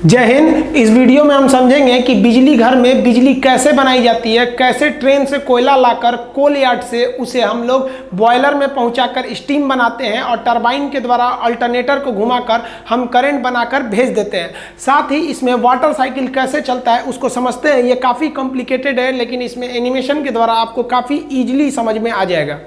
जय हिंद। इस वीडियो में हम समझेंगे कि बिजली घर में बिजली कैसे बनाई जाती है, कैसे ट्रेन से कोयला लाकर कोल यार्ड से उसे हम लोग बॉयलर में पहुंचाकर स्टीम बनाते हैं और टरबाइन के द्वारा अल्टरनेटर को घुमाकर हम करंट बनाकर भेज देते हैं। साथ ही इसमें वाटर साइकिल कैसे चलता है उसको समझते हैं। ये काफ़ी कॉम्प्लिकेटेड है, लेकिन इसमें एनिमेशन के द्वारा आपको काफ़ी ईजिली समझ में आ जाएगा।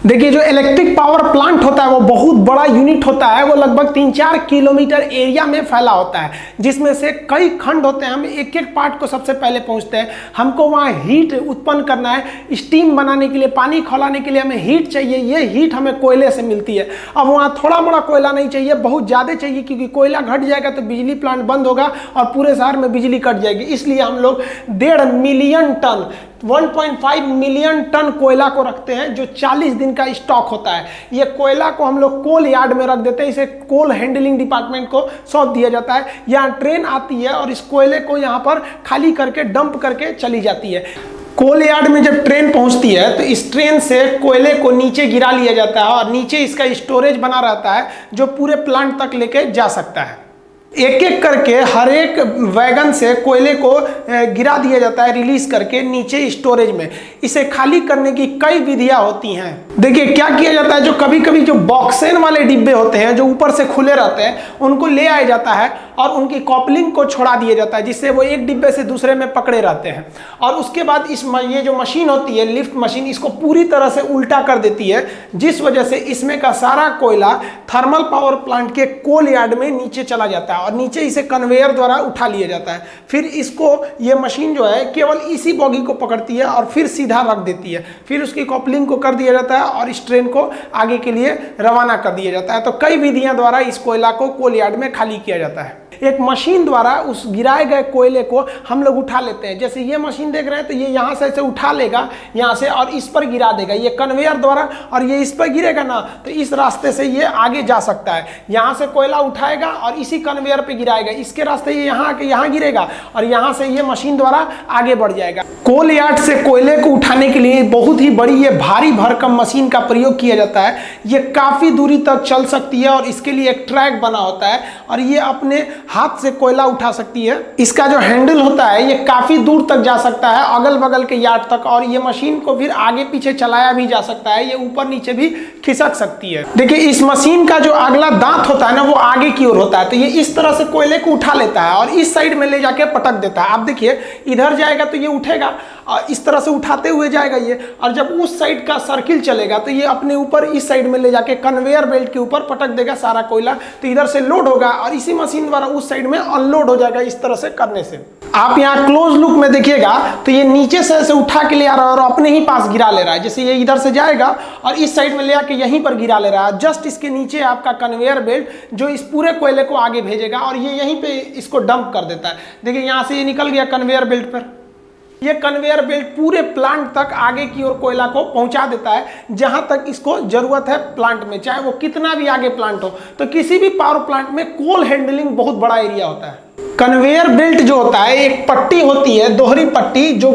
देखिए, जो इलेक्ट्रिक पावर प्लांट होता है वो बहुत बड़ा यूनिट होता है। वो लगभग 3-4 किलोमीटर एरिया में फैला होता है, जिसमें से कई खंड होते हैं। हम एक एक पार्ट को सबसे पहले पहुंचते हैं। हमको वहाँ हीट उत्पन्न करना है, स्टीम बनाने के लिए, पानी खौलाने के लिए हमें हीट चाहिए। ये हीट हमें कोयले से मिलती है। अब वहाँ थोड़ा मोड़ा कोयला नहीं चाहिए, बहुत ज़्यादा चाहिए, क्योंकि कोयला घट जाएगा तो बिजली प्लांट बंद होगा और पूरे शहर में बिजली कट जाएगी। इसलिए हम लोग 1.5 मिलियन टन 1.5 मिलियन टन कोयला को रखते हैं, जो 40 दिन का स्टॉक होता है। ये कोयला को हम लोग कोल यार्ड में रख देते हैं। इसे कोल हैंडलिंग डिपार्टमेंट को सौंप दिया जाता है। यहाँ ट्रेन आती है और इस कोयले को यहाँ पर खाली करके डंप करके चली जाती है। कोल यार्ड में जब ट्रेन पहुंचती है तो इस ट्रेन से कोयले को नीचे गिरा लिया जाता है और नीचे इसका स्टोरेज बना रहता है, जो पूरे प्लांट तक लेके जा सकता है। एक एक करके हर एक वैगन से कोयले को गिरा दिया जाता है, रिलीज करके नीचे स्टोरेज में। इसे खाली करने की कई विधियां होती हैं। देखिए क्या किया जाता है, जो कभी कभी जो बॉक्सेन वाले डिब्बे होते हैं जो ऊपर से खुले रहते हैं, उनको ले आया जाता है और उनकी कॉपलिंग को छोड़ा दिया जाता है, जिससे वो एक डिब्बे से दूसरे में पकड़े रहते हैं। और उसके बाद ये जो मशीन होती है, लिफ्ट मशीन, इसको पूरी तरह से उल्टा कर देती है, जिस वजह से इसमें का सारा कोयला थर्मल पावर प्लांट के कोल यार्ड में नीचे चला जाता है और नीचे इसे कन्वेयर द्वारा उठा लिया जाता है। फिर इसको ये मशीन जो है केवल इसी बॉगी को पकड़ती है और फिर सीधा रख देती है। फिर उसकी कॉपलिंग को कर दिया जाता है और इस ट्रेन को आगे के लिए रवाना कर दिया जाता है। तो कई विधियां द्वारा इस कोयला को कोल यार्ड में खाली किया जाता है। एक मशीन द्वारा उस गिराए गए कोयले को हम लोग उठा लेते हैं। जैसे ये मशीन देख रहे हैं, तो ये यहाँ से ऐसे उठा लेगा यहाँ से और इस पर गिरा देगा, ये कन्वेयर द्वारा, और ये इस पर गिरेगा ना, तो इस रास्ते से ये आगे जा सकता है। यहाँ से कोयला उठाएगा और इसी कन्वेयर पे गिराएगा, इसके रास्ते ये यहाँ आके यहाँ गिरेगा और यहाँ से ये मशीन द्वारा आगे बढ़ जाएगा। कोल यार्ड से कोयले को उठाने के लिए बहुत ही बड़ी ये भारी भरकम मशीन का प्रयोग किया जाता है। ये काफ़ी दूरी तक चल सकती है और इसके लिए एक ट्रैक बना होता है और ये अपने हाथ से कोयला उठा सकती है। इसका जो हैंडल होता है ये काफी दूर तक जा सकता है, अगल बगल के यार्ड तक, और ये मशीन को फिर आगे पीछे चलाया भी जा सकता है। ये ऊपर नीचे भी खिसक सकती है। देखिए, इस मशीन का जो अगला दांत होता है ना, वो आगे की ओर होता है। तो ये इस तरह से कोयले को उठा लेता है और इस साइड में ले जाके पटक देता है। आप देखिए, इधर जाएगा तो ये उठेगा और इस तरह से उठाते हुए जाएगा ये, और जब उस साइड का सर्किल चलेगा तो ये अपने ऊपर इस साइड में ले जाके कन्वेयर बेल्ट के ऊपर पटक देगा सारा कोयला। तो इधर से लोड होगा और इसी मशीन द्वारा उस साइड में अनलोड हो जाएगा। इस तरह से करने से आप यहाँ क्लोज लुक में देखिएगा तो ये नीचे से ऐसे उठा के ले आ रहा है और अपने ही पास गिरा ले रहा है। जैसे ये इधर से जाएगा और इस साइड में ले आके यहीं पर गिरा ले रहा है। जस्ट इसके नीचे आपका कन्वेयर बेल्ट जो इस पूरे कोयले को आगे भेजेगा और ये यहीं पे इसको डंप कर देता है। देखिए, यहाँ से ये निकल गया कन्वेयर बेल्ट पर। ये कन्वेयर बेल्ट पूरे प्लांट तक आगे की ओर कोयला को पहुंचा देता है, जहां तक इसको जरूरत है प्लांट में, चाहे वो कितना भी आगे प्लांट हो। तो किसी भी पावर प्लांट में कोल हैंडलिंग बहुत बड़ा एरिया होता है। कन्वेयर बेल्ट जो होता है, एक पट्टी होती है, दोहरी पट्टी, जो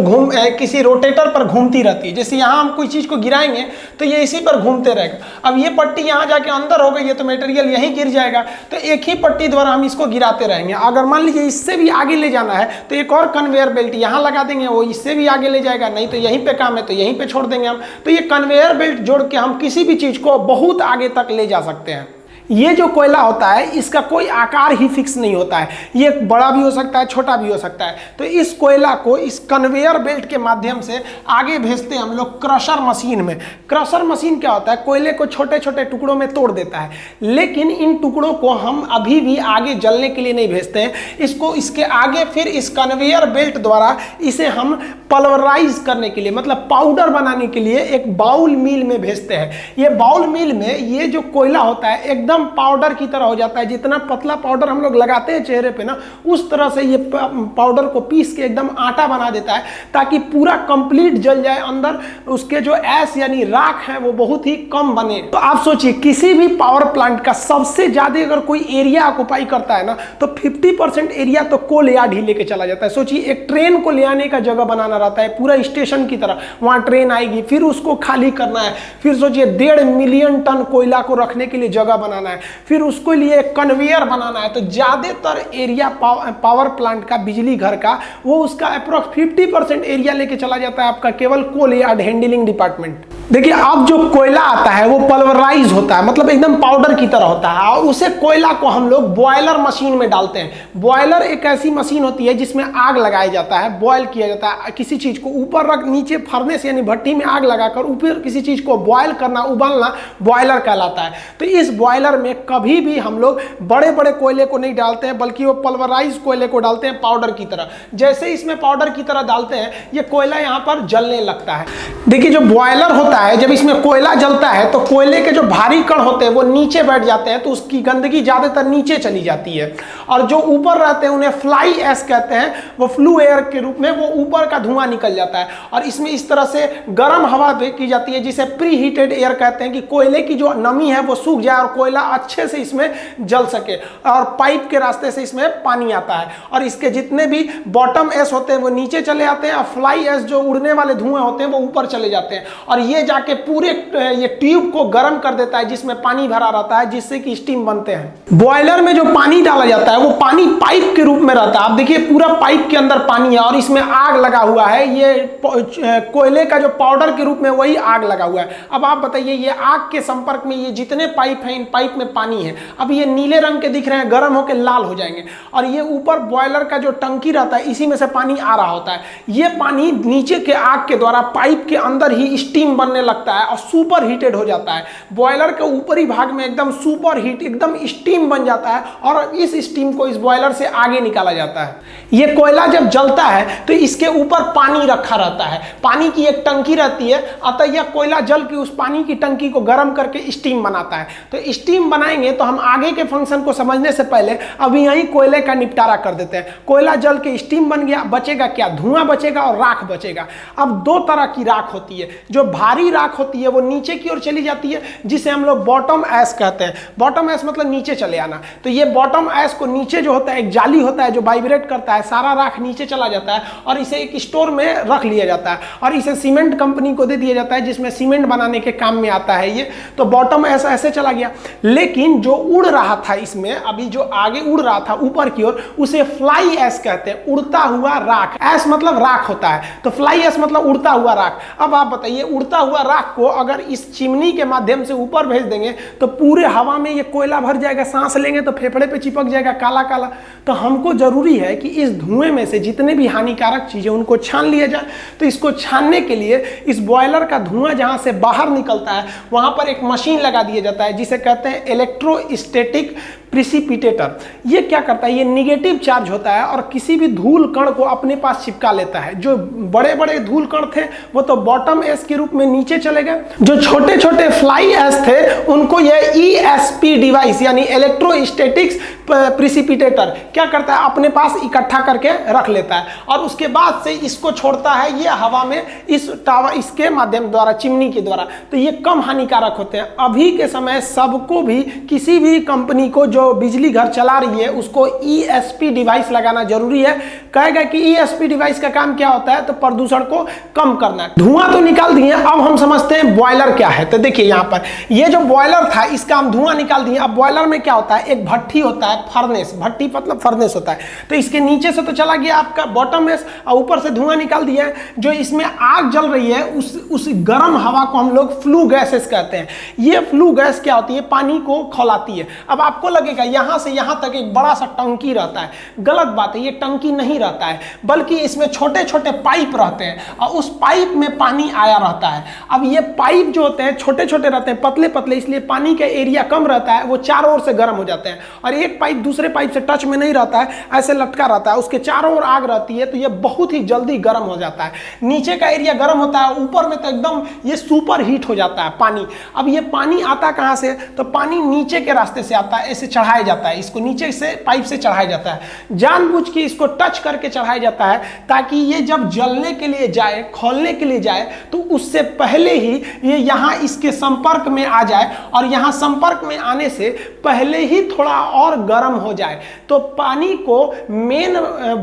किसी रोटेटर पर घूमती रहती है। जैसे यहाँ हम कोई चीज को गिराएंगे तो ये इसी पर घूमते रहेगा। अब ये पट्टी यहाँ जाके अंदर हो गई है तो मटेरियल यहीं गिर जाएगा। तो एक ही पट्टी द्वारा हम इसको गिराते रहेंगे। अगर मान लीजिए इससे भी आगे ले जाना है तो एक और कन्वेयर बेल्ट यहाँ लगा देंगे, वो इससे भी आगे ले जाएगा। नहीं तो यहीं पे काम है तो यहीं पे छोड़ देंगे हम। तो ये कन्वेयर बेल्ट जोड़ के हम किसी भी चीज को बहुत आगे तक ले जा सकते हैं। ये जो कोयला होता है इसका कोई आकार ही फिक्स नहीं होता है। ये बड़ा भी हो सकता है, छोटा भी हो सकता है। तो इस कोयला को इस कन्वेयर बेल्ट के माध्यम से आगे भेजते हैं हम लोग क्रशर मशीन में। क्रशर मशीन क्या होता है, कोयले को छोटे छोटे टुकड़ों में तोड़ देता है, लेकिन इन टुकड़ों को हम अभी भी आगे जलने के लिए नहीं भेजते हैं। इसको इसके आगे फिर इस कन्वेयर बेल्ट द्वारा इसे हम पल्वराइज करने के लिए, मतलब पाउडर बनाने के लिए एक बाउल मिल में भेजते हैं। ये बाउल मिल में ये जो कोयला होता है एकदम पाउडर की तरह हो जाता है। जितना पतला पाउडर हम लोग लगाते हैं चेहरे पे ना, उस तरह से ये पाउडर को पीस के एकदम आटा बना देता है, ताकि पूरा कंप्लीट जल जाए। अंदर उसके जो ऐश यानी राख है वो बहुत ही कम बने। तो आप सोचिए, किसी भी पावर प्लांट का सबसे ज्यादा अगर कोई एरिया ऑक्युपाई करता है ना, तो 50% एरिया तो कोल यार्ड ही लेके चला जाता है। सोचिए, एक ट्रेन को ले आने का जगह बनाना रहता है पूरा स्टेशन की तरह। वहां ट्रेन आएगी, फिर उसको खाली करना है, फिर सोचिए 1.5 मिलियन टन कोयला को रखने के लिए जगह बनाना लगाना है, फिर उसके लिए कन्वेयर बनाना है। तो ज़्यादातर एरिया पावर प्लांट का, बिजली घर का, वो उसका अप्रोक्स 50% एरिया लेके चला जाता है आपका केवल कोल यार्ड हैंडलिंग डिपार्टमेंट। देखिए, अब जो कोयला आता है वो पल्वराइज होता है, मतलब एकदम पाउडर की तरह होता है, और उसे कोयला को हम लोग बॉयलर मशीन में डालते हैं। बॉयलर एक ऐसी मशीन होती है जिसमें आग लगाया जाता है, बॉयल किया जाता है, किसी चीज को ऊपर रख, नीचे फर्नेस यानी भट्टी में आग लगाकर ऊपर किसी चीज को बॉयल करना, उबालना, बॉयलर कहलाता है। तो इस बॉयलर में कभी भी हम लोग बड़े बड़े कोयले को नहीं डालते हैं, बल्कि वो पल्वराइज कोयले को डालते हैं पाउडर की तरह। जैसे इसमें पाउडर की तरह डालते हैं, ये कोयला यहाँ पर जलने लगता है। देखिए, जो बॉयलर होता है, जब इसमें कोयला जलता है तो कोयले के जो भारी कण होते हैं वो नीचे बैठ जाते हैं, तो उसकी गंदगी ज्यादातर नीचे चली जाती है, और जो ऊपर रहते हैं उन्हें फ्लाई एश कहते हैं, वो फ्लू एयर के रूप में वो ऊपर का धुआं निकल जाता है। और इसमें इस तरह से गर्म हवा की जाती है, जिसे प्री हीटेड एयर कहते हैं, कि कोयले की जो नमी है वो सूख जाए और कोयला अच्छे से इसमें जल सके, और पाइप के रास्ते से इसमें पानी आता है, और इसके जितने भी बॉटम एश होते हैं वो नीचे चले आते हैं, और फ्लाई एश जो उड़ने वाले धुआं होते हैं वो ऊपर चले जाते हैं, और ये जाके पूरे ये ट्यूब को गर्म कर देता है जिसमें पानी भरा रहता है, जिससे कि स्टीम बनते हैं। बॉयलर में जो पानी डाला जाता है वो पानी पाइप के रूप में रहता है। आप देखिए, पूरा पाइप के अंदर पानी है और इसमें आग लगा हुआ है, ये कोयले का जो पाउडर के रूप में वही आग लगा हुआ है। अब आप बताइए, ये आग के संपर्क में ये जितने पाइप हैं, इन पाइप में पानी है। अब ये नीले रंग के दिख रहे हैं, गर्म होकर लाल हो जाएंगे, और ये ऊपर बॉयलर का जो टंकी रहता है इसी में से पानी आ रहा होता है। ये पानी नीचे के आग के द्वारा पाइप के अंदर ही स्टीम बनने लगता है और सुपर हीटेड हो जाता है। बॉयलर के ऊपरी भाग में एकदम सुपर हीट, एकदम स्टीम बन जाता है, और इस स्टीम को इस बॉयलर से आगे निकाला जाता है। ये कोयला जब जलता है तो इसके ऊपर पानी रखा रहता है, पानी की एक टंकी रहती है, अतः यह कोयला जल के उस पानी की टंकी को गर्म करके स्टीम बनाता है। तो स्टीम बनाएंगे तो हम आगे के फंक्शन को समझने से पहले अभी यही कोयले का निपटारा कर देते हैं। कोयला जल के स्टीम बन गया, बचेगा क्या? धुआं बचेगा और राख बचेगा। अब दो तरह की राख होती है, जो भारी राख होती है वो नीचे की ओर चली जाती है, जिसे हम लोग बॉटम ऐश कहते हैं। बॉटम ऐश मतलब नीचे चले आना। तो ये बॉटम ऐश को नीचे जो होता है, एक जाली होता है जो वाइब्रेट करता है, सारा राख नीचे चला जाता है और इसे एक स्टोर में रख लिया जाता है, और इसे सीमेंट कंपनी को दे दिया जाता है, जिसमें सीमेंट बनाने के काम में आता है ये। तो बॉटम ऐश ऐसे चला गया। लेकिन जो उड़ रहा था इसमें, अभी जो आगे उड़ रहा था ऊपर की ओर, उसे फ्लाई ऐश कहते हैं, उड़ता हुआ राख। ऐश मतलब राख होता है, तो फ्लाई ऐश मतलब उड़ता हुआ राख। अब आप बताइए, उड़ता हुआ राख को अगर इस चिमनी के माध्यम से ऊपर भेज देंगे तो पूरे हवा में ये कोयला भर जाएगा, सांस लेंगे तो फेफड़े पे चिपक जाएगा काला काला। तो हमको जरूरी है कि इस धुएं में से जितने भी हानिकारक चीजें उनको छान लिया जाए। तो इसको छानने के लिए इस बॉयलर का धुआं जहां से बाहर निकलता है वहां पर एक मशीन लगा दिया जाता है, जिसे कहते हैं इलेक्ट्रोस्टैटिक प्रिसिपिटेटर। ये क्या करता है? ये निगेटिव चार्ज होता है और किसी भी धूल कण को अपने पास चिपका लेता है। जो बड़े बड़े धूल कण थे वो तो बॉटम ऐश के रूप में नीचे चले गए, जो छोटे छोटे फ्लाई ऐश थे उनको ये ESP डिवाइस यानी इलेक्ट्रोस्टैटिक्स प्रिसिपिटेटर क्या करता है? अपने पास इकट्ठा करके रख लेता है, और उसके बाद से इसको छोड़ता है ये हवा में, इस टावर इसके माध्यम द्वारा, चिमनी के द्वारा। तो ये कम हानिकारक होते हैं। अभी के समय सबको भी, किसी भी कंपनी को जो बिजली घर चला रही है उसको ESP डिवाइस लगाना जरूरी है। कहेगा कि ESP डिवाइस का काम क्या होता है? तो प्रदूषण को कम करना है। धुआं तो निकाल दिए, अब हम समझते हैं बॉयलर क्या है। तो देखिए, यहाँ पर ये जो बॉयलर था इसका हम धुआं निकाल दिए। अब बॉयलर में क्या होता है? एक भट्टी होता है, फर्नेस, भट्टी मतलब फर्नेस होता है। तो इसके नीचे से तो चला गया आपका बॉटम ऐश, और ऊपर से धुआं निकाल दिया है। जो इसमें आग जल रही है उस गर्म हवा को हम लोग फ्लू गैसेस कहते हैं। ये फ्लू गैस क्या होती है? पानी को खौलाती है। अब आपको लगेगा यहां से यहां तक एक बड़ा सा टंकी रहता है। गलत बात है, ये टंकी नहीं रहता है, बल्कि इसमें छोटे छोटे पाइप रहते हैं और उस पाइप में पानी आया रहता है। अब ये पाइप जो होते हैं छोटे छोटे रहते हैं, पतले पतले, इसलिए पानी का एरिया कम रहता है, वो चारों ओर से गर्म हो जाते हैं। और एक पाइप दूसरे पाइप से टच में नहीं रहता है, ऐसे लटका रहता है, उसके चारों ओर आग रहती है, तो ये बहुत ही जल्दी गर्म हो जाता है। नीचे का एरिया गर्म होता है, ऊपर में तो एकदम ये सुपर हीट हो जाता है पानी। अब ये पानी आता कहाँ से? तो पानी नीचे के रास्ते से आता है, ऐसे चढ़ाया जाता है, इसको नीचे से पाइप से चढ़ाया जाता है, जानबूझ के इसको टच करके चढ़ाया जाता है ताकि ये जब जलने के लिए जाए, खोलने के लिए जाए तो उससे पहले ही ये यहाँ इसके संपर्क में आ जाए और यहाँ संपर्क में आने से पहले ही थोड़ा और गर्म हो जाए। तो पानी को मेन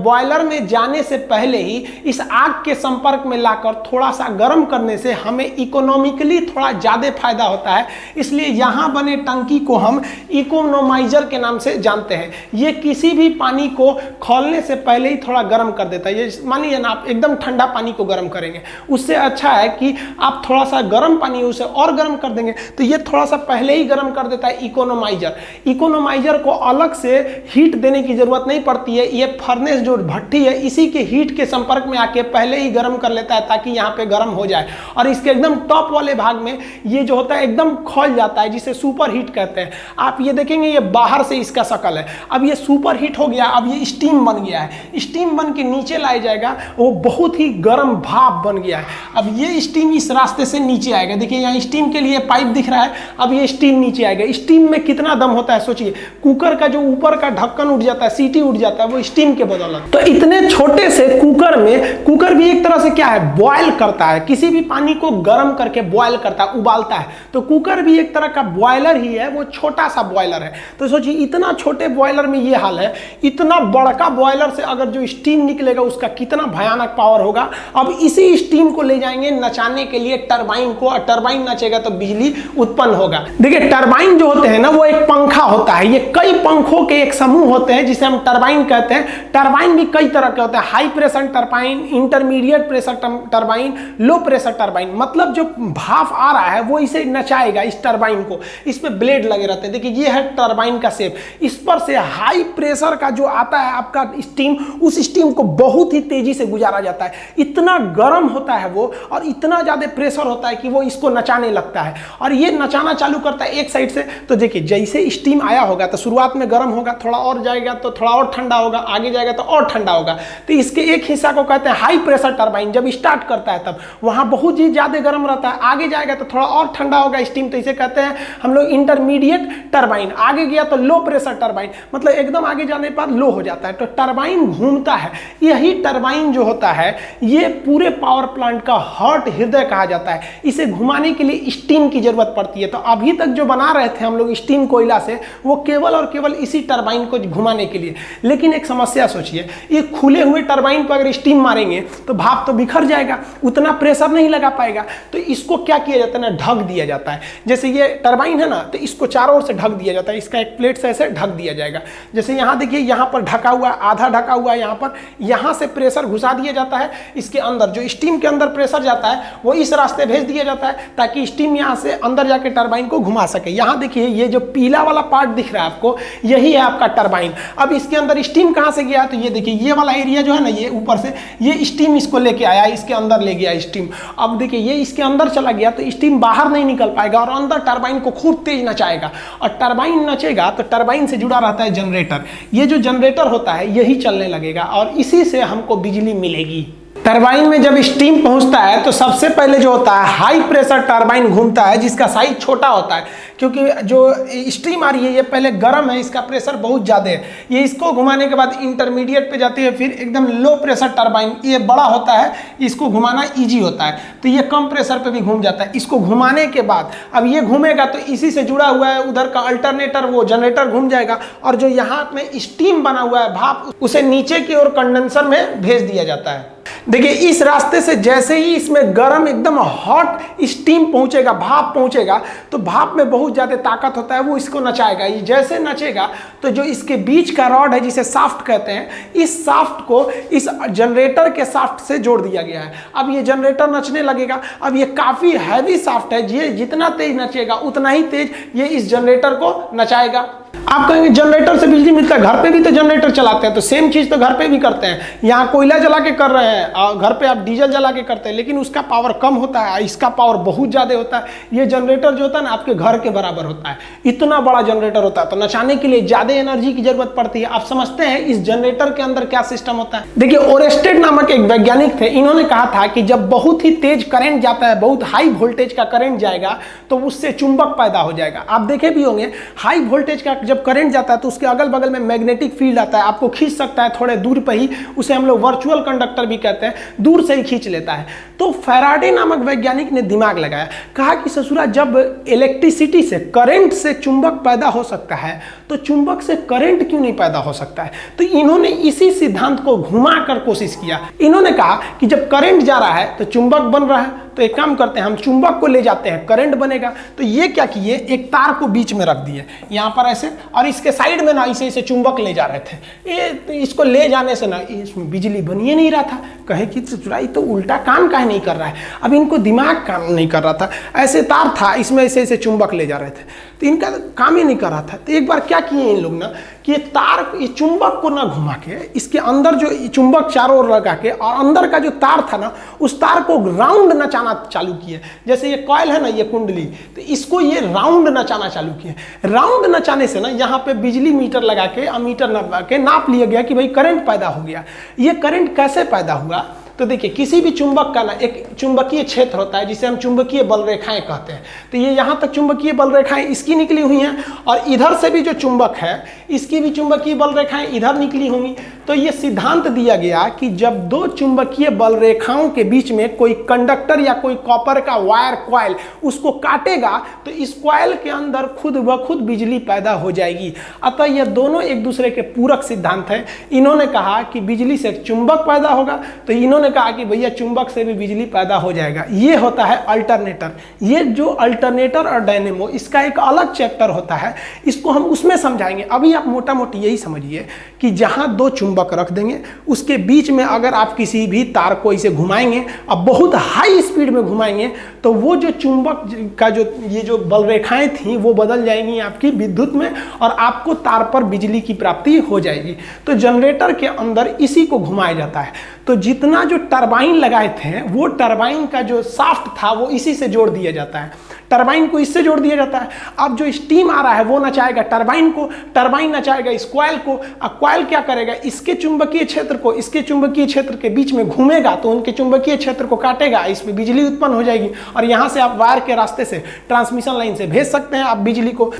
बॉयलर में जाने से पहले ही इस आग के संपर्क में लाकर थोड़ा सा गर्म करने से हमें इकोनॉमिकली थोड़ा ज़्यादा फायदा होता है। इसलिए यहाँ बने टंकी को हम इकोनोमाइजर के नाम से जानते हैं। ये किसी भी पानी को खोलने से पहले ही थोड़ा गर्म कर देता है। ये मानिए ना, आप एकदम ठंडा पानी को गर्म करेंगे, उससे अच्छा है कि आप थोड़ा सा गर्म पानी उसे और गर्म कर देंगे, तो ये थोड़ा सा पहले ही गर्म कर देता है इकोनोमाइजर। इकोनोमाइजर को अलग से हीट देने की जरूरत नहीं पड़ती है, ये फर्नेस जो भट्टी है इसी के हीट के संपर्क में आके पहले ही गर्म कर लेता है ताकि यहाँ पे गर्म हो जाए। और इसके एकदम टॉप वाले भाग में ये जो होता है एकदम खोल जाता है, जिसे सुपर हीट कहते हैं। आप ये देखेंगे ये बाहर से इसका शकल है, अब ये सुपर हीट हो गया, अब ये स्टीम बन गया है, स्टीम बन के नीचे लाया जाएगा, वो बहुत ही गर्म भाप बन गया है। अब ये स्टीम इस रास्ते से नीचे आएगा, देखिए यहाँ स्टीम के लिए पाइप दिख रहा है, अब ये स्टीम नीचे आएगा। स्टीम में कितना दम होता है सोचिए, कुकर का जो ऊपर का ढक्कन उठ जाता है, सीटी उठ जाता है, वो स्टीम के बदौलत। तो इतने छोटे से कुकर में, कुकर भी एक तरह से क्या है, बॉयल करता है, किसी भी पानी को गर्म करके बॉयल करता है, उबालता है। तो कुकर भी एक तरह का बॉयलर ही है, वो छोटा सा बॉयलर है। तो सोचिए इतना छोटे बॉयलर में ये हाल है, इतना बड़का बॉयलर से अगर जो स्टीम निकलेगा उसका कितना भयानक पावर होगा। अब इसी स्टीम को ले जाएंगे नचाने के लिए टरबाइन को, और टरबाइन नचेगा तो बिजली उत्पन्न होगा। देखिए टरबाइन जो होते हैं ना, वो एक पंखा होता है, ये कई पंखों के एक समूह होते हैं जिसे हम टरबाइन कहते हैं। टरबाइन भी कई तरह के होते हैं, high pressure turbine, intermediate pressure turbine, low pressure turbine. मतलब जो भाप आ रहा है वो इसे नचाएगा, इस टरबाइन को, इस पे ब्लेड लगे रहते हैं। देखिए ये है टरबाइन का शेप, इस पर से हाई प्रेशर का जो आता है आपका स्टीम, उस स्टीम को बहुत ही तेजी से गुजारा जाता है। इतना गर्म होता है वो, और इतना ज्यादा प्रेशर होता है कि वो इसको नचाने लगता है, और ये नचाना चालू करता है एक साइड से। तो देखिए जैसे स्टीम आया होगा तो शुरुआत में गर्म होगा, थोड़ा और जाएगा तो थोड़ा और ठंडा होगा, आगे जाएगा तो और ठंडा होगा। तो इसके एक हिस्सा को कहते हैं हाई प्रेशर टरबाइन। जब स्टार्ट करता है तब वहां बहुत ही ज्यादा गर्म रहता है, आगे जाएगा तो थोड़ा और ठंडा होगा स्टीम, तो इसे कहते हैं हम लोग इंटरमीडिएट टरबाइन। आगे गया तो लो प्रेशर टरबाइन, मतलब एकदम आगे जाने पर लो हो जाता है। तो टरबाइन घूमता है। यही टरबाइन जो होता है ये पूरे पावर प्लांट का हार्ट, हृदय कहा जाता है। इसे घुमाने के लिए स्टीम की जरूरत पड़ती है। तो अभी तक जो बना रहे थे हम लोग स्टीम कोयला से, वो केवल और केवल इसी टरबाइन को घुमाने के लिए। लेकिन एक समस्या सोचिए, ये खुले हुए टरबाइन पर अगर स्टीम मारेंगे तो भाप तो बिखर जाएगा, उतना प्रेशर नहीं लगा पाएगा। तो इसको क्या किया जाता है ना, ढक दिया जाता है। जैसे ये टरबाइन है ना, तो इसको चारों ओर से ढक दिया जाता है, इसका एक प्लेट से ऐसे ढक दिया जाएगा। जैसे यहाँ देखिए, यहाँ पर ढका हुआ, आधा ढका हुआ है यहाँ पर, यहाँ से प्रेशर घुसा दिया जाता है इसके अंदर। जो स्टीम के अंदर प्रेशर जाता है वो इस रास्ते भेज दिया जाता है ताकि स्टीम यहाँ से अंदर जाके टरबाइन को घुमा सके। यहाँ देखिए ये जो पीला वाला पार्ट दिख रहा है आपको, यही है आपका टरबाइन। अब इसके अंदर स्टीम कहाँ से गया, तो ये देखिए ये वाला एरिया जो है ना, ये ऊपर से ये स्टीम इसको लेके आया, इसके अंदर ले गया स्टीम। अब देखिए ये इसके अंदर चला गया तो स्टीम बाहर नहीं निकल पाएगा और अंदर टरबाइन को खूब तेज नचाएगा। और टरबाइन नचेगा तो टरबाइन से जुड़ा रहता है जनरेटर। ये जो जनरेटर होता है यही चलने लगेगा और इसी से हमको बिजली मिलेगी। टरबाइन में जब स्टीम पहुंचता है तो सबसे पहले जो होता है हाई प्रेशर टरबाइन घूमता है, जिसका साइज छोटा होता है, क्योंकि जो स्टीम आ रही है ये पहले गर्म है, इसका प्रेशर बहुत ज़्यादा है। ये इसको घुमाने के बाद इंटरमीडिएट पे जाती है, फिर एकदम लो प्रेशर टरबाइन, ये बड़ा होता है, इसको घुमाना ईजी होता है, तो ये कम प्रेशर पे भी घूम जाता है। इसको घुमाने के बाद अब ये घूमेगा तो इसी से जुड़ा हुआ है उधर का अल्टरनेटर, वो जनरेटर घूम जाएगा और जो यहाँ में स्टीम बना हुआ है भाप, उसे नीचे की ओर कंडेंसर में भेज दिया जाता है। देखिए इस रास्ते से जैसे ही इसमें गर्म एकदम हॉट स्टीम पहुंचेगा, भाप पहुंचेगा, तो भाप में बहुत ज़्यादा ताकत होता है, वो इसको नचाएगा। ये जैसे नचेगा तो जो इसके बीच का रॉड है जिसे शाफ्ट कहते हैं, इस शाफ्ट को इस जनरेटर के शाफ्ट से जोड़ दिया गया है। अब ये जनरेटर नचने लगेगा। अब ये काफ़ी हैवी शाफ्ट है, ये जितना तेज नचेगा उतना ही तेज ये इस जनरेटर को नचाएगा। आप कहेंगे जनरेटर से बिजली मिलता है, घर पे भी तो जनरेटर चलाते हैं, तो सेम चीज़ तो घर पे भी करते हैं। यहाँ कोयला जला के कर रहे हैं और घर पे आप डीजल जला के करते हैं, लेकिन उसका पावर कम होता है, इसका पावर बहुत ज़्यादा होता है। ये जनरेटर जो होता है ना आपके घर के बराबर होता है, इतना बड़ा जनरेटर होता है, तो नचाने के लिए ज़्यादा एनर्जी की जरूरत पड़ती है। आप समझते हैं इस जनरेटर के अंदर क्या सिस्टम होता है। देखिए ओरेस्टेड नामक एक वैज्ञानिक थे, इन्होंने कहा था कि जब बहुत ही तेज करंट जाता है, बहुत हाई वोल्टेज का करंट जाएगा तो उससे चुंबक पैदा हो जाएगा। आप देखे भी होंगे हाई वोल्टेज का जब करंट जाता है तो उसके अगल बगल में मैग्नेटिक फील्ड आता है, आपको खींच सकता है थोड़े दूर पर ही, उसे हम लोग वर्चुअल कंडक्टर भी कहते हैं, दूर से ही खींच लेता है। तो फैराडे नामक वैज्ञानिक ने दिमाग लगाया, कहा कि ससुरा जब इलेक्ट्रिसिटी से, करंट से चुंबक पैदा हो सकता है तो चुंबक से करंट क्यों नहीं पैदा हो सकता है। तो इन्होंने इसी सिद्धांत को घुमाकर कोशिश किया। इन्होंने कहा कि जब करंट जा रहा है तो चुंबक बन रहा है, तो एक काम करते हैं, हम चुंबक को ले जाते हैं, करंट बनेगा। तो ये क्या किए, एक तार को बीच में रख दिए यहाँ पर ऐसे, और इसके साइड में ना इसे चुंबक ले जा रहे थे। ये इसको ले जाने से ना इसमें बिजली बन ही नहीं रहा था। कहे कि चुराई तो उल्टा काम काहे नहीं कर रहा है। अब इनको दिमाग काम नहीं कर रहा था, ऐसे तार था, इसमें ऐसे चुंबक ले जा रहे थे, तो इनका काम ही नहीं कर रहा था। तो एक बार क्या किए इन लोग ना कि ये चुंबक को ना घुमा के, इसके अंदर जो चुंबक चारों ओर लगा के, और अंदर का जो तार था ना उस तार को राउंड नचाना चालू किए। जैसे ये कॉइल है ना, ये कुंडली, तो इसको ये राउंड नचाना चालू किए। राउंड नचाने से ना यहाँ पे बिजली मीटर लगा के, अमीटर लगा के नाप लिया गया कि भाई करंट पैदा हो गया। ये करंट कैसे पैदा हुआ, तो देखिए किसी भी चुंबक का ना एक चुंबकीय क्षेत्र होता है जिसे हम चुंबकीय बल रेखाएं कहते हैं। तो ये यहाँ तक चुंबकीय बल रेखाएं इसकी निकली हुई हैं, और इधर से भी जो चुंबक है इसकी भी चुंबकीय बल रेखाएं इधर निकली होंगी। तो ये सिद्धांत दिया गया कि जब दो चुंबकीय बल रेखाओं के बीच में कोई कंडक्टर या कोई कॉपर का वायर कॉइल उसको काटेगा तो इस कॉइल के अंदर खुद ब खुद बिजली पैदा हो जाएगी। अतः ये दोनों एक दूसरे के पूरक सिद्धांत हैं। इन्होंने कहा कि बिजली से चुंबक पैदा होगा, तो इन्होंने कहा कि भैया चुंबक से भी बिजली पैदा हो जाएगा। ये होता है अल्टरनेटर। ये जो अल्टरनेटर और डायनेमो, इसका एक अलग चैप्टर होता है, इसको हम उसमें समझाएंगे। अभी आप मोटा मोटी यही समझिए कि जहां दो चुंबक रख देंगे, उसके बीच में अगर आप किसी भी तार को इसे घुमाएंगे, अब बहुत हाई स्पीड में घुमाएंगे, तो वो जो चुंबक का ये जो बल रेखाएं थी वो बदल जाएंगी आपकी विद्युत में, और आपको तार पर बिजली की प्राप्ति हो जाएगी। तो जनरेटर के अंदर इसी को घुमाया जाता है। तो जितना जो टरबाइन लगाए थे, वो टरबाइन का जो शाफ्ट था वो इसी से जोड़ दिया जाता है, टरबाइन को इससे जोड़ दिया जाता है। अब जो स्टीम आ रहा है वो नचाएगा टरबाइन को, टरबाइन नचाएगा इस कॉइल को, अब कॉइल क्या करेगा, इसके चुंबकीय क्षेत्र को इसके चुंबकीय क्षेत्र के बीच में घूमेगा, तो उनके चुंबकीय क्षेत्र को काटेगा, इसमें बिजली उत्पन्न हो जाएगी, और यहाँ से आप वायर के रास्ते से, ट्रांसमिशन लाइन से भेज सकते हैं आप बिजली को।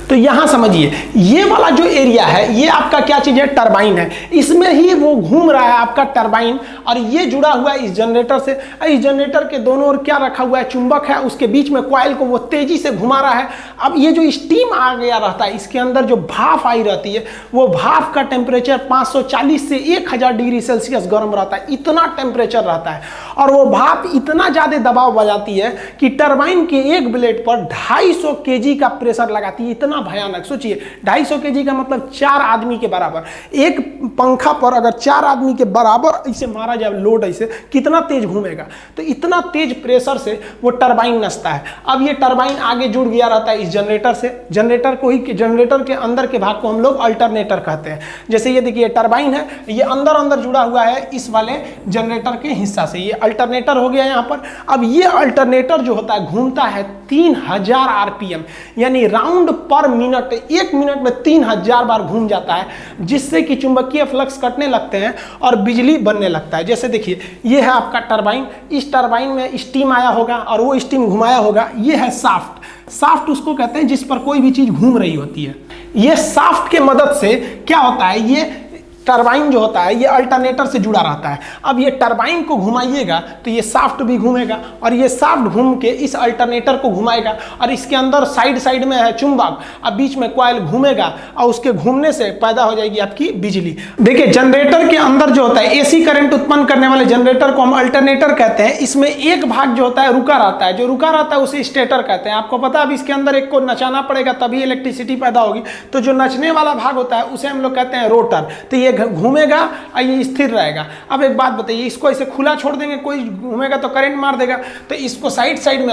तो यहाँ समझिए, ये वाला जो एरिया है ये आपका क्या चीज है, टरबाइन है, इसमें ही वो घूम रहा है आपका टरबाइन, और ये जुड़ा हुआ है इस जनरेटर से। इस जनरेटर के दोनों ओर क्या रखा हुआ है, चुंबक है, उसके बीच में कॉइल को वो तेजी से घुमा रहा है। अब ये जो स्टीम आ गया रहता है, इसके अंदर जो भाप आई रहती है, वो भाप का टेम्परेचर 540 से 1000 डिग्री सेल्सियस गर्म रहता है, इतना टेम्परेचर रहता है। और वो भाप इतना ज्यादा दबाव बजाती है कि टरबाइन के एक ब्लेड पर 250 केजी का प्रेशर लगाती है। इतना भयानक, सोचिए 250 केजी का मतलब 4 आदमी के बराबर। एक पंखा पर अगर 4 आदमी के बराबर इसे मारा जाए लोड, ऐसे कितना तेज घूमेगा। तो इतना तेज प्रेशर से वो टरबाइन नचता है। अब ये टरबाइन आगे जुड़ गया रहता है इस जनरेटर से, जनरेटर को ही, जनरेटर के अंदर के भाग को हम लोग अल्टरनेटर कहते हैं। जैसे ये देखिए टरबाइन है, ये अंदर अंदर जुड़ा हुआ है इस वाले जनरेटर के हिस्सा से, ये अल्टरनेटर हो गया यहाँ पर। अब ये अल्टरनेटर जो होता है घूमता है 3000 आरपीएम, यानी राउंड पर मिनट, 1 मिनट में 3000 बार घूम जाता है, जिससे कि चुंबकीय फ्लक्स कटने लगते हैं और बिजली बनने लगता है। जैसे देखिए ये है आपका टरबाइन, इस टरबाइन में स्टीम आया होगा और वो स्टीम घुमाया होगा। ये है शाफ्ट, शाफ्ट उसको कहते हैं जिस पर कोई भी चीज घूम रही होती है। ये शाफ्ट के मदद से क्या होता है, ये टरबाइन जो होता है ये अल्टरनेटर से जुड़ा रहता है। अब ये टरबाइन को घुमाइएगा तो ये शाफ्ट भी घूमेगा, और ये शाफ्ट घूम के इस अल्टरनेटर को घुमाएगा, और इसके अंदर साइड साइड में है चुंबक, अब बीच में कॉइल घूमेगा, और उसके घूमने से पैदा हो जाएगी आपकी बिजली। देखिए जनरेटर के अंदर जो होता है एसी करंट उत्पन्न करने वाले जनरेटर को हम अल्टरनेटर कहते हैं। इसमें एक भाग जो होता है रुका रहता है, जो रुका रहता है उसे स्टेटर कहते हैं। आपको पता है अब इसके अंदर एक को नचाना पड़ेगा तभी इलेक्ट्रिसिटी पैदा होगी, तो जो नचने वाला भाग होता है उसे हम लोग कहते हैं रोटर। तो ये घूमेगा और ये स्थिर रहेगा। अब एक बात बताइए, इसको ऐसे खुला छोड़ देंगे, कोई घूमेगा तो करंट मार देगा, तो इसको साइड साइड में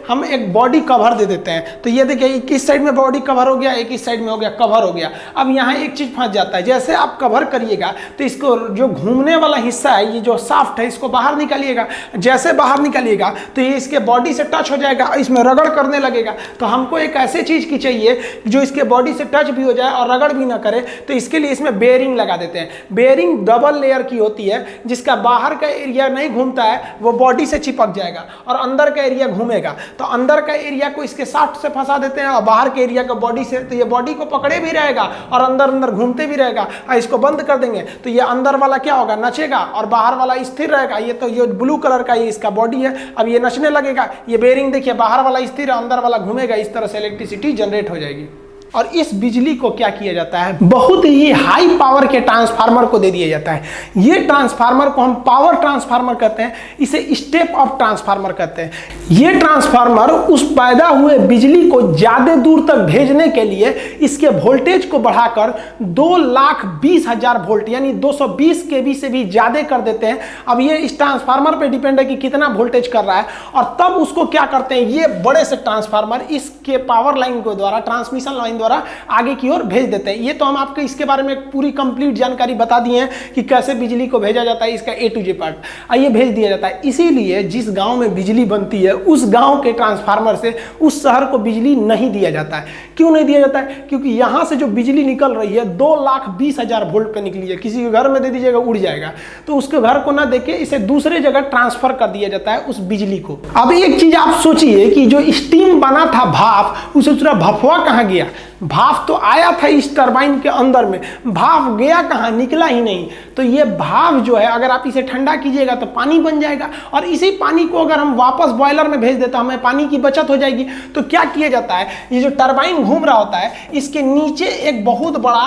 हम एक बॉडी कवर दे देते हैं। तो ये देखिए एक इस साइड में बॉडी कवर हो गया, एक इस साइड में हो गया कवर हो गया। अब यहाँ एक चीज फंस जाता है, जैसे आप कवर करिएगा तो इसको जो घूमने वाला हिस्सा है, ये जो शाफ्ट है, इसको बाहर निकालिएगा। जैसे बाहर निकालिएगा तो ये इसके बॉडी से टच हो जाएगा, इसमें रगड़ करने लगेगा। तो हमको एक ऐसे चीज की चाहिए जो इसके बॉडी से टच भी हो जाए और रगड़ भी ना करे, तो इसके लिए इसमें बेयरिंग लगा देते हैं। बेयरिंग डबल लेयर की होती है, जिसका बाहर का एरिया नहीं घूमता है, वो बॉडी से चिपक जाएगा और अंदर का एरिया घूमेगा। तो अंदर का एरिया को इसके शाफ्ट से फंसा देते हैं और बाहर के एरिया को बॉडी से, तो ये बॉडी को पकड़े भी रहेगा और अंदर अंदर घूमते भी रहेगा। इसको बंद कर देंगे तो ये अंदर वाला क्या होगा, नचेगा, और बाहर वाला स्थिर रहेगा। ये तो ये ब्लू कलर का ये इसका बॉडी है, अब ये नचने लगेगा। ये बेयरिंग देखिए, बाहर वाला स्थिर है, अंदर वाला घूमेगा, इस तरह से इलेक्ट्रिसिटी जनरेट हो जाएगी। और इस बिजली को क्या किया जाता है, बहुत ही हाई पावर के ट्रांसफार्मर को दे दिया जाता है। ये ट्रांसफार्मर को हम पावर ट्रांसफार्मर कहते हैं, इसे स्टेप अप ट्रांसफार्मर कहते हैं। ये ट्रांसफार्मर उस पैदा हुए बिजली को ज्यादा दूर तक भेजने के लिए इसके वोल्टेज को बढ़ाकर 2,20,000 वोल्ट यानी 220 kV से भी ज्यादा कर देते हैं। अब ये इस ट्रांसफार्मर पे डिपेंड है कि कितना वोल्टेज कर रहा है, और तब उसको क्या करते हैं, ये बड़े से ट्रांसफार्मर इसके पावर लाइन के द्वारा, ट्रांसमिशन लाइन द्वारा आगे की ओर भेज देते हैं। ये तो हम आपको इसके बारे में पूरी कंप्लीट जानकारी बता दी है कि कैसे बिजली को भेजा जाता है, इसका A to Z पार्ट आइए भेज दिया जाता है। इसीलिए जिस गांव में बिजली बनती है उस गांव के ट्रांसफार्मर से उस शहर को बिजली नहीं दिया जाता है। क्यों नहीं दिया जाता है, क्योंकि यहां से जो बिजली निकल रही है 2,20,000 वोल्ट पे निकली है। किसी के घर में दे दीजिएगा उड़ जाएगा, तो उसके घर को ना देके इसे दूसरे जगह ट्रांसफर कर दिया जाता है उस बिजली को। अब एक चीज आप सोचिए कि जो स्टीम बना था भाप, उसे दूसरा भफवा कहां गया। भाप तो आया था इस टरबाइन के अंदर में, भाप गया कहाँ, निकला ही नहीं। तो ये भाप जो है, अगर आप इसे ठंडा कीजिएगा तो पानी बन जाएगा, और इसी पानी को अगर हम वापस बॉयलर में भेज देता, हमें पानी की बचत हो जाएगी। तो क्या किया जाता है, ये जो टरबाइन घूम रहा होता है, इसके नीचे एक बहुत बड़ा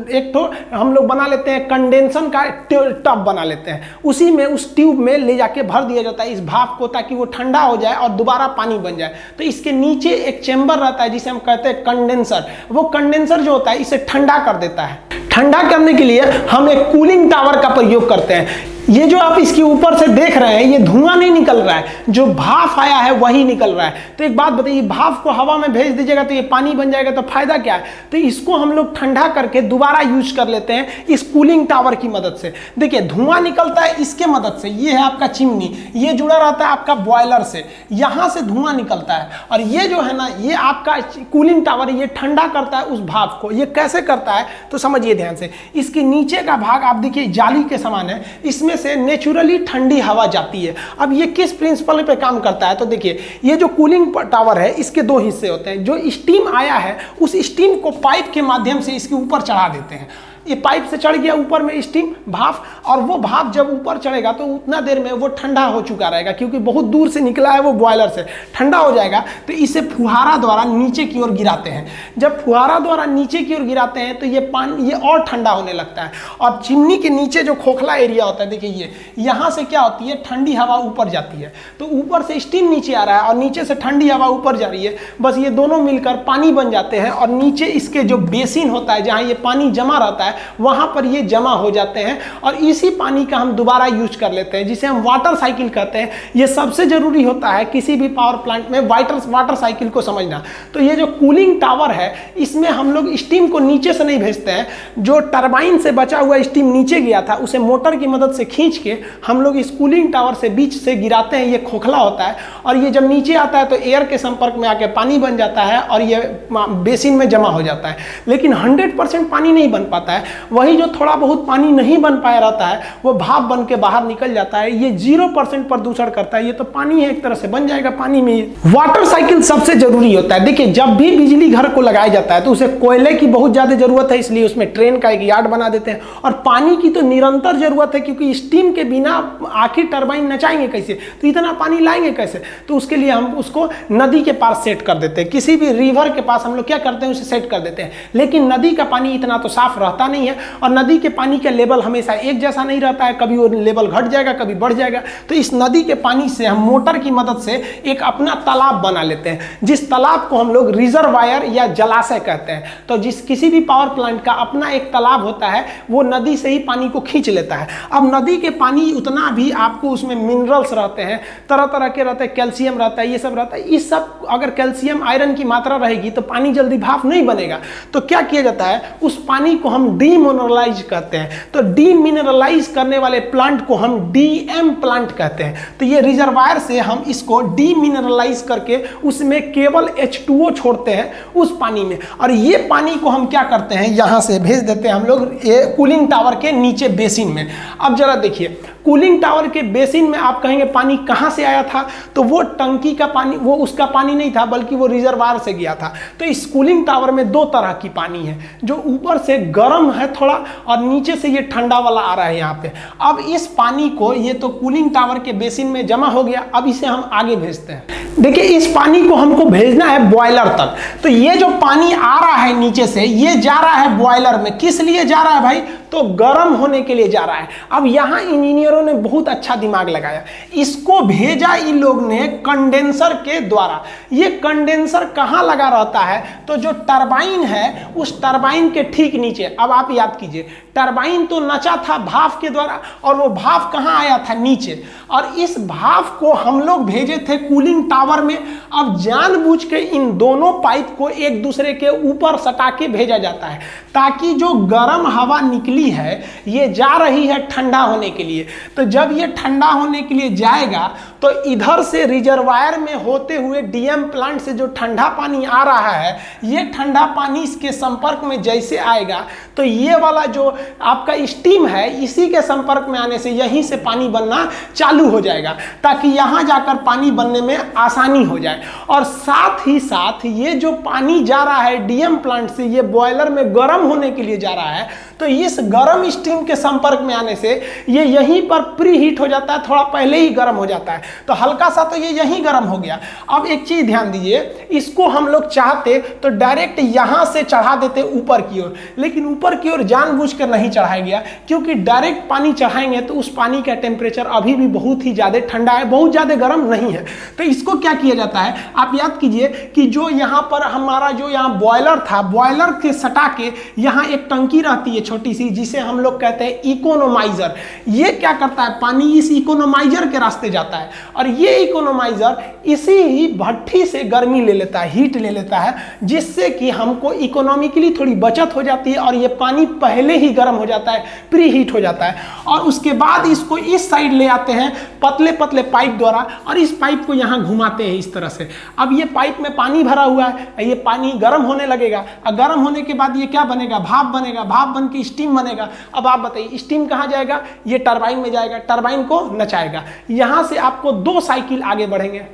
एक तो हम लोग बना लेते हैं, कंडेंसर का टब बना लेते हैं, उसी में उस ट्यूब में ले जाके भर दिया जाता है इस भाप को, ताकि वो ठंडा हो जाए और दोबारा पानी बन जाए। तो इसके नीचे एक चेंबर रहता है जिसे हम कहते हैं कंडेंसर। वो कंडेंसर जो होता है इसे ठंडा कर देता है। ठंडा करने के लिए हम एक कूलिंग टावर का प्रयोग करते हैं। ये जो आप इसके ऊपर से देख रहे हैं, ये धुआं नहीं निकल रहा है, जो भाप आया है वही निकल रहा है। तो एक बात बताइए, भाप को हवा में भेज दीजिएगा तो ये पानी बन जाएगा, तो फायदा क्या है। तो इसको हम लोग ठंडा करके दोबारा यूज कर लेते हैं इस कूलिंग टावर की मदद से। देखिए धुआं निकलता है इसके मदद से, ये है आपका चिमनी, ये जुड़ा रहता है आपका बॉयलर से, यहां से धुआं निकलता है, और ये जो है ना, ये आपका कूलिंग टावर, ये ठंडा करता है उस भाप को। ये कैसे करता है तो समझिए ध्यान से। इसके नीचे का भाग आप देखिए जाली के समान है, इसमें से नेचुरली ठंडी हवा जाती है। अब ये किस प्रिंसिपल पे काम करता है, तो देखिए ये जो कूलिंग टावर है इसके दो हिस्से होते हैं। जो स्टीम आया है उस स्टीम को पाइप के माध्यम से इसके ऊपर चढ़ा देते हैं। ये पाइप से चढ़ गया ऊपर में स्टीम भाप, और वो भाप जब ऊपर चढ़ेगा तो उतना देर में वो ठंडा हो चुका रहेगा, क्योंकि बहुत दूर से निकला है वो बॉयलर से, ठंडा हो जाएगा। तो इसे फुहारा द्वारा नीचे की ओर गिराते हैं। जब फुहारा द्वारा नीचे की ओर गिराते हैं तो ये पानी ये और ठंडा होने लगता है। और चिमनी के नीचे जो खोखला एरिया होता है, देखिए ये यहाँ से क्या होती है, ठंडी हवा ऊपर जाती है। तो ऊपर से स्टीम नीचे आ रहा है और नीचे से ठंडी हवा ऊपर जा रही है, बस ये दोनों मिलकर पानी बन जाते हैं। और नीचे इसके जो बेसिन होता है, जहाँ ये पानी जमा रहता है, वहां पर ये जमा हो जाते हैं, और इसी पानी का हम दोबारा यूज कर लेते हैं, जिसे हम वाटर साइकिल कहते हैं। ये सबसे जरूरी होता है किसी भी पावर प्लांट में वाटर साइकिल को समझना। तो ये जो कूलिंग टावर है, इसमें हम लोग स्टीम को नीचे से नहीं भेजते हैं, जो टरबाइन से बचा हुआ स्टीम नीचे गया था उसे मोटर की मदद से खींच के हम लोग इस कूलिंग टावर से बीच से गिराते हैं। ये खोखला होता है, और ये जब नीचे आता है तो एयर के संपर्क में आके पानी बन जाता है और ये बेसिन में जमा हो जाता है। लेकिन 100% पानी नहीं बन पाता है, वही जो थोड़ा बहुत पानी नहीं बन पाया रहता है वो भाप बन के बाहर निकल जाता है। ये 0% प्रदूषण करता है। ये तो पानी है, एक तरह से बन जाएगा पानी में। वाटर साइकिल सबसे जरूरी होता है। देखिए जब भी बिजली घर को लगाया जाता है तो उसे कोयले की बहुत ज्यादा जरूरत है, इसलिए उसमें ट्रेन का एक यार्ड बना देते हैं। और पानी की तो निरंतर जरूरत है, क्योंकि स्टीम के बिना आखिर टरबाइन नचाएंगे कैसे, तो इतना पानी लाएंगे कैसे। तो उसके लिए हम उसको नदी के पास सेट कर देते हैं, किसी भी रिवर के पास हम लोग क्या करते हैं, उसे सेट कर देते हैं। लेकिन नदी का पानी इतना तो साफ रहता नहीं है, और नदी के पानी का लेवल हमेशा एक जैसा नहीं रहता है, कभी वो लेवल घट जाएगा, कभी बढ़ जाएगा। तो इस नदी के पानी से हम मोटर की मदद से एक अपना तालाब बना लेते हैं, जिस तालाब को हम लोग रिजर्वायर या जलाशय कहते हैं। तो किसी भी पावर प्लांट का अपना एक तालाब होता है, वो नदी से ही पानी को खींच लेता है। अब नदी के पानी उतना भी आपको उसमें मिनरल्स रहते हैं, तरह तरह के रहते हैं, कैल्शियम रहता है, ये सब रहता है। इस सब अगर कैल्शियम आयरन की मात्रा रहेगी तो पानी जल्दी भाप नहीं बनेगा। तो क्या किया जाता है, उस पानी को हम डीमिनरलाइज कहते हैं। तो डीमिनरलाइज करने वाले प्लांट को हम डीएम प्लांट कहते हैं। तो ये रिजर्वायर से हम इसको डीमिनरलाइज करके उसमें केवल H2O छोड़ते हैं उस पानी में, और ये पानी को हम क्या करते हैं, यहाँ से भेज देते हैं हम लोग ये कूलिंग टावर के नीचे बेसिन में। अब जरा देखिए, कूलिंग टावर के बेसिन में आप कहेंगे पानी कहाँ से आया था, तो वो टंकी का पानी, वो उसका पानी नहीं था बल्कि वो रिजर्वायर से गया था। तो इस कूलिंग टावर में दो तरह की पानी है, जो ऊपर से गर्म है थोड़ा और नीचे से ये ठंडा वाला आ रहा है यहाँ पे। अब इस पानी को, ये तो कूलिंग टावर के बेसिन में जमा हो गया, अब इसे हम आगे भेजते हैं। देखिए इस पानी को हमको भेजना है बॉयलर तक। तो ये जो पानी आ रहा है नीचे से, ये जा रहा है बॉयलर में। किस लिए जा रहा है भाई, तो गर्म होने के लिए जा रहा है। अब यहाँ इंजीनियरों ने बहुत अच्छा दिमाग लगाया, इसको भेजा इन लोग ने कंडेंसर के द्वारा। ये कंडेंसर कहाँ लगा रहता है, तो जो टरबाइन है उस टरबाइन के ठीक नीचे। अब आप याद कीजिए, टरबाइन तो नचा था भाप के द्वारा, और वो भाप कहाँ आया था, नीचे। और इस भाप को हम लोग भेजे थे कूलिंग टावर में। अब जानबूझ के इन दोनों पाइप को एक दूसरे के ऊपर सटा के भेजा जाता है, ताकि जो गर्म हवा निकली है ये जा रही है ठंडा होने के लिए। तो जब ये ठंडा होने के लिए जाएगा तो इधर से रिजर्वायर में होते हुए डीएम प्लांट से जो ठंडा पानी आ रहा है, ये ठंडा पानी इसके संपर्क में जैसे आएगा तो ये वाला जो आपका स्टीम है, इसी के संपर्क में आने से यहीं से पानी बनना चालू हो जाएगा, ताकि यहाँ जाकर पानी बनने में आसानी हो जाए। और साथ ही साथ ये जो पानी जा रहा है डीएम प्लांट से, ये बॉयलर में गर्म होने के लिए जा रहा है, तो इस गर्म स्टीम के संपर्क में आने से ये यहीं पर प्री हीट हो जाता है, थोड़ा पहले ही गर्म हो जाता है। तो हल्का सा तो ये यहीं गर्म हो गया। अब एक चीज ध्यान दीजिए, इसको हम लोग चाहते तो डायरेक्ट यहां से चढ़ा देते ऊपर की ओर, लेकिन ऊपर की ओर जानबूझकर नहीं चढ़ाया गया, क्योंकि डायरेक्ट पानी चढ़ाएंगे तो उस पानी का टेम्परेचर अभी भी बहुत ही ज्यादा ठंडा है, बहुत ज्यादा गर्म नहीं है। तो इसको क्या किया जाता है, आप याद कीजिए कि जो यहाँ पर हमारा जो यहाँ बॉयलर था, बॉयलर के सटा के यहाँ एक टंकी रहती है छोटी सी, जिसे हम लोग कहते हैं इकोनोमाइजर। ये क्या करता है, पानी इस इकोनोमाइजर के रास्ते जाता है, और ये इकोनोमाइजर इसी ही भट्ठी से गर्मी ले लेता है, हीट ले लेता है, जिससे कि हमको इकोनॉमिकली थोड़ी बचत हो जाती है, और ये पानी पहले ही गर्म हो जाता है, प्री हीट हो जाता है। और उसके बाद इसको इस साइड ले आते हैं पतले पतले पाइप द्वारा, और इस पाइप को यहाँ घुमाते हैं इस तरह से। अब ये पाइप में पानी भरा हुआ है, ये पानी गर्म होने लगेगा, और गर्म होने के बाद ये क्या बनेगा, भाप बनेगा, भाप बन के स्टीम बनेगा। अब आप बताइए स्टीम कहाँ जाएगा, ये टरबाइन में जाएगा, टरबाइन को नचाएगा। यहाँ से आपको दो साइकिल आगे बढ़ेंगे।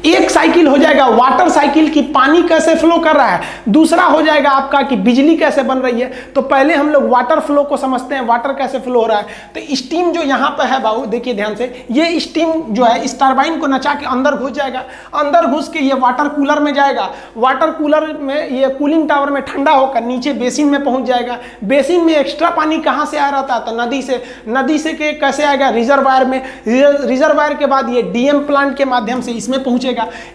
एक साइकिल हो जाएगा वाटर साइकिल की पानी कैसे फ्लो कर रहा है, दूसरा हो जाएगा आपका कि बिजली कैसे बन रही है। तो पहले हम लोग वाटर फ्लो को समझते हैं, वाटर कैसे फ्लो हो रहा है। तो स्टीम जो यहाँ पे है बाबू देखिए ध्यान से, ये स्टीम जो है इस टरबाइन को नचा के अंदर घुस जाएगा, अंदर घुस के ये वाटर कूलर में जाएगा, वाटर कूलर में ये कूलिंग टावर में ठंडा होकर नीचे बेसिन में पहुंच जाएगा। बेसिन में एक्स्ट्रा पानी कहाँ से आ रहा था, तो नदी से। नदी से के कैसे आएगा, रिजर्वायर में। रिजर्वायर के बाद ये डीएम प्लांट के माध्यम से इसमें पहुंचेगा।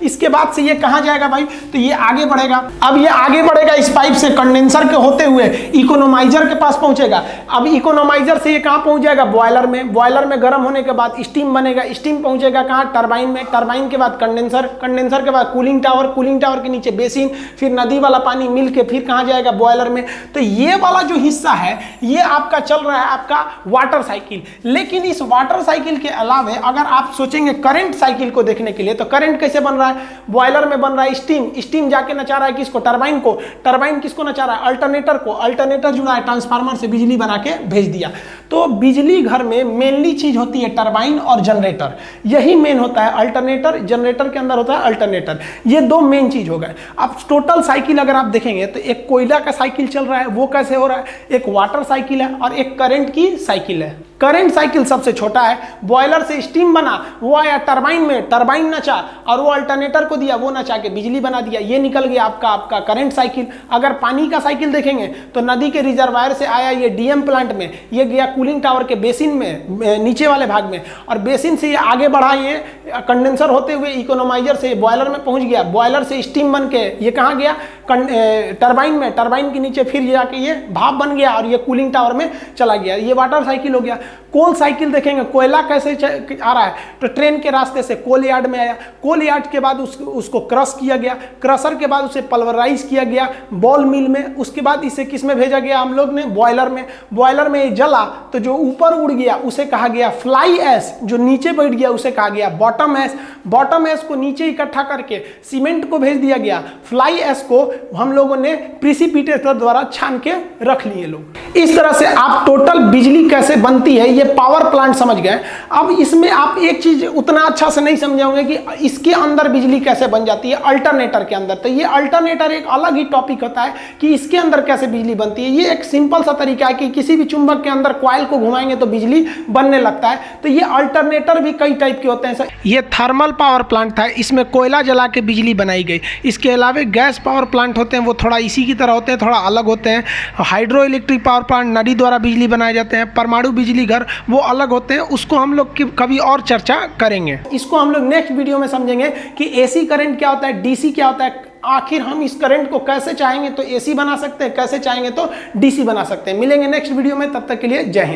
इसके बाद से ये कहां जाएगा भाई, तो ये आगे बढ़ेगा। अब ये आगे बढ़ेगा इस पाइप से कंडेंसर के होते हुए इकोनोमाइजर के पास पहुंचेगा। अब इकोनोमाइजर से ये कहां पहुंच जाएगा, बॉयलर में। बॉयलर में गर्म होने के बाद स्टीम बनेगा, स्टीम पहुंचेगा कहां, टरबाइन में। टरबाइन के बाद कंडेंसर, कंडेंसर के बाद कूलिंग टावर, कूलिंग टावर के नीचे बेसिन, फिर नदी वाला पानी मिल के फिर कहां जाएगा, बॉयलर में। तो ये वाला जो हिस्सा है ये आपका चल रहा है आपका वाटर साइकिल। लेकिन इस वाटर साइकिल के अलावा अगर आप सोचेंगे करंट साइकिल को देखने के लिए, तो करंट कैसे बन रहा है, बॉयलर में बन रहा है स्टीम, स्टीम जाके नचा रहा है किसको, टरबाइन को, टरबाइन किसको नचा रहा है, अल्टरनेटर को, अल्टरनेटर जुड़ा है ट्रांसफार्मर से, बिजली बना के भेज दिया। तो बिजली घर में मेनली चीज होती है टरबाइन और जनरेटर, यही मेन होता है। अल्टरनेटर, जनरेटर के अंदर होता है अल्टरनेटर, ये दो मेन चीज हो गए। अब टोटल साइकिल अगर आप देखेंगे तो एक कोयला का साइकिल चल रहा है, वो कैसे हो रहा है, एक वाटर साइकिल है और एक करंट की साइकिल है। करंट साइकिल सबसे छोटा है, बॉयलर से स्टीम बना, वो आया टरबाइन में, टरबाइन नचा और वो अल्टरनेटर को दिया, वो नचा के बिजली बना दिया, ये निकल गया आपका करंट साइकिल। अगर पानी का साइकिल देखेंगे तो नदी के रिजर्वायर से आया ये डीएम प्लांट में, ये गया कूलिंग टावर के बेसिन में नीचे वाले भाग में, और बेसिन से ये आगे बढ़ा, ये कंडेंसर होते हुए इकोनोमाइजर से बॉयलर में पहुंच गया, बॉयलर से स्टीम बन के ये कहाँ गया, टरबाइन में, टरबाइन के नीचे फिर जाके ये भाप बन गया और ये कूलिंग टावर में चला गया। ये वाटर साइकिल हो गया। कोल साइकिल देखेंगे, कोयला कैसे आ रहा है, तो ट्रेन के रास्ते से कोल यार्ड में आया, कोल यार्ड के बाद उसको क्रश किया गया, क्रशर के बाद उसे पल्वराइज किया गया बॉल मिल में, उसके बाद इसे किस में भेजा गया हम लोग ने, बॉयलर में। बॉयलर में ये जला तो जो ऊपर उड़ गया उसे कहा गया फ्लाई ऐश, जो नीचे बैठ गया उसे कहा गया बॉटम ऐश। बॉटम ऐश को नीचे इकट्ठा करके सीमेंट को भेज दिया गया, फ्लाई ऐश को हम लोगों ने प्रिसिपिटेटर द्वारा छान के रख लिए लोग। इस तरह से आप टोटल बिजली कैसे बनती है ये पावर प्लांट समझ गए। अब इसमें आप एक चीज उतना अच्छा से नहीं समझे होंगे कि इसके अंदर बिजली कैसे बन जाती है, अल्टरनेटर के अंदर। तो ये अल्टरनेटर एक अलग ही टॉपिक होता है कि इसके अंदर कैसे बिजली बनती है। ये एक सिंपल सा तरीका है कि किसी भी चुंबक के अंदर कॉइल को घुमाएंगे तो बिजली बनने लगता है। तो ये अल्टरनेटर भी कई टाइप के होते हैं। ये थर्मल पावर प्लांट था, इसमें कोयला जला के बिजली बनाई गई। इसके अलावा गैस पावर प्लांट होते हैं, वो थोड़ा इसी की तरह होते हैं, थोड़ा अलग होते हैं। हाइड्रो इलेक्ट्रिक पावर प्लांट नदी द्वारा बिजली बनाए जाते हैं। परमाणु बिजली घर वो अलग होते हैं, उसको हम लोग कभी और चर्चा करेंगे। इसको हम लोग नेक्स्ट वीडियो में समझेंगे कि एसी करंट क्या होता है, डीसी क्या होता है, आखिर हम इस करंट को कैसे चाहेंगे तो एसी बना सकते हैं, कैसे चाहेंगे तो डीसी बना सकते हैं। मिलेंगे नेक्स्ट वीडियो में, तब तक के लिए जय हिंद।